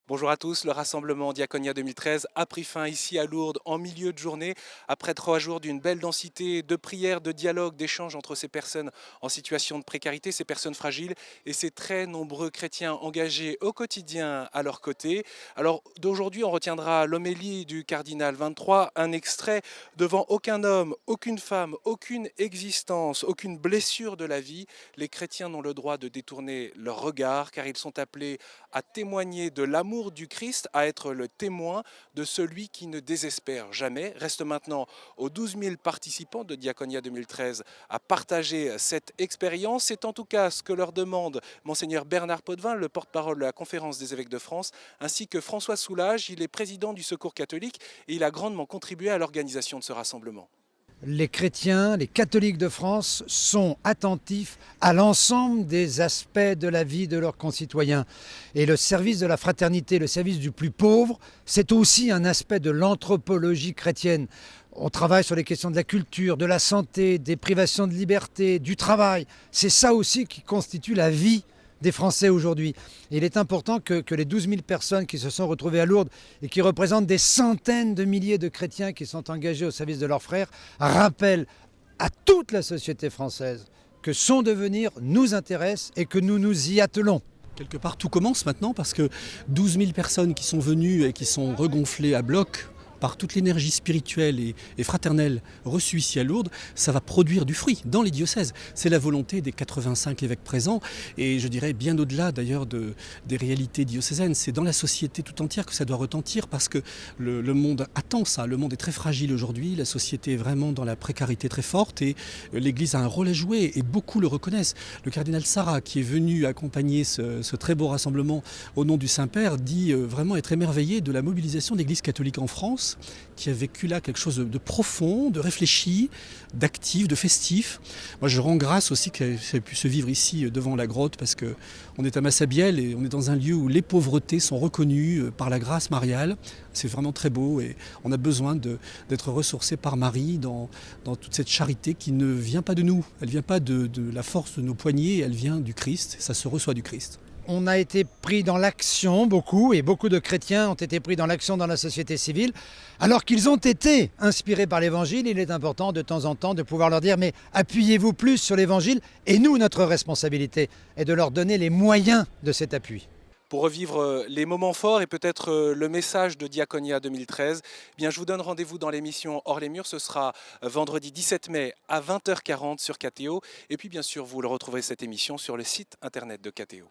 Bonjour à tous, le rassemblement Diaconia 2013 a pris fin ici à Lourdes en milieu de journée, après 3 jours d'une belle densité de prières, de dialogues, d'échanges entre ces personnes en situation de précarité, ces personnes fragiles et ces très nombreux chrétiens engagés au quotidien à leur côté. Alors d'aujourd'hui, on retiendra l'homélie du cardinal 23, un extrait: devant aucun homme, aucune femme, aucune existence, aucune blessure de la vie, les chrétiens n'ont le droit de détourner leur regard car ils sont appelés à témoigner de l'amour du Christ, à être le témoin de celui qui ne désespère jamais. Reste maintenant aux 12 000 participants de Diaconia 2013 à partager cette expérience. C'est en tout cas ce que leur demande Monseigneur Bernard Potvin, le porte-parole de la Conférence des évêques de France, ainsi que François Soulage. Il est président du Secours catholique et il a grandement contribué à l'organisation de ce rassemblement. Les chrétiens, les catholiques de France sont attentifs à l'ensemble des aspects de la vie de leurs concitoyens. Et le service de la fraternité, le service du plus pauvre, c'est aussi un aspect de l'anthropologie chrétienne. On travaille sur les questions de la culture, de la santé, des privations de liberté, du travail. C'est ça aussi qui constitue la vie des Français aujourd'hui. Et il est important que les 12 000 personnes qui se sont retrouvées à Lourdes et qui représentent des centaines de milliers de chrétiens qui sont engagés au service de leurs frères rappellent à toute la société française que son devenir nous intéresse et que nous nous y attelons. Quelque part, tout commence maintenant parce que 12 000 personnes qui sont venues et qui sont regonflées à bloc par toute l'énergie spirituelle et fraternelle reçue ici à Lourdes, ça va produire du fruit dans les diocèses. C'est la volonté des 85 évêques présents et je dirais bien au-delà d'ailleurs des réalités diocésaines. C'est dans la société tout entière que ça doit retentir parce que le monde attend ça. Le monde est très fragile aujourd'hui, la société est vraiment dans la précarité très forte et l'Église a un rôle à jouer et beaucoup le reconnaissent. Le cardinal Sarah, qui est venu accompagner ce très beau rassemblement au nom du Saint-Père, dit vraiment être émerveillé de la mobilisation de l'Église catholique en France, qui a vécu là quelque chose de profond, de réfléchi, d'actif, de festif. Moi je rends grâce aussi que ça ait pu se vivre ici devant la grotte parce qu'on est à Massabielle et on est dans un lieu où les pauvretés sont reconnues par la grâce mariale. C'est vraiment très beau et on a besoin d'être ressourcés par Marie dans toute cette charité qui ne vient pas de nous. Elle ne vient pas de la force de nos poignets, elle vient du Christ, ça se reçoit du Christ. On a été pris dans l'action, beaucoup de chrétiens ont été pris dans l'action dans la société civile, alors qu'ils ont été inspirés par l'Évangile. Il est important de temps en temps de pouvoir leur dire, mais appuyez-vous plus sur l'Évangile, et nous, notre responsabilité est de leur donner les moyens de cet appui. Pour revivre les moments forts et peut-être le message de Diaconia 2013, eh bien, je vous donne rendez-vous dans l'émission Hors les murs. Ce sera vendredi 17 mai à 20h40 sur KTO. Et puis bien sûr, vous le retrouverez cette émission sur le site internet de KTO.